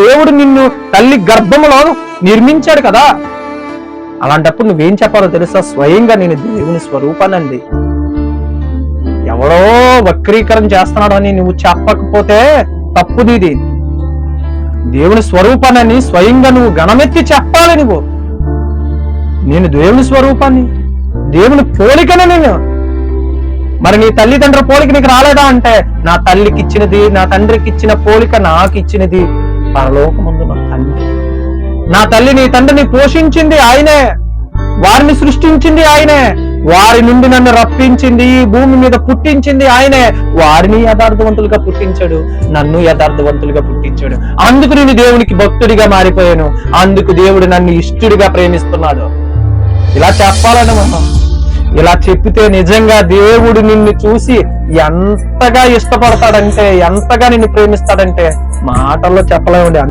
దేవుడు నిన్ను తల్లి గర్భములో నిర్మించాడు కదా. అలాంటప్పుడు నువ్వేం చెప్పాలో తెలుసా? స్వయంగా నేను దేవుని స్వరూపానండి. ఎవడో వక్రీకరణ చేస్తున్నాడని నువ్వు చెప్పకపోతే తప్పుది. దేవుని స్వరూపాన్ని స్వయంగా నువ్వు గణమెత్తి చెప్పాలి. నువ్వు నేను దేవుని స్వరూపాన్ని, దేవుని పోలికనే నేను. మరి నీ తల్లిదండ్రుల పోలిక నీకు రాలేదా అంటే, నా తల్లికి ఇచ్చినది, నా తండ్రికి ఇచ్చిన పోలిక నాకు ఇచ్చినది పరలోకమందు నా తండ్రి. నా తల్లి నీ తండ్రిని పోషించింది ఆయనే, వారిని సృష్టించింది ఆయనే, వారి నుండి నన్ను రప్పించింది, ఈ భూమి మీద పుట్టించింది ఆయనే. వారిని యథార్థవంతులుగా పుట్టించాడు, నన్ను యథార్థవంతులుగా పుట్టించాడు. అందుకు నేను దేవునికి భక్తుడిగా మారిపోయాను. అందుకు దేవుడు నన్ను ఇష్టుడిగా ప్రేమిస్తున్నాడు. ఇలా చెప్పాలని మనం. ఇలా చెప్పితే నిజంగా దేవుడు నిన్ను చూసి ఎంతగా ఇష్టపడతాడంటే, ఎంతగా నిన్ను ప్రేమిస్తాడంటే మాటల్లో చెప్పలేమండి.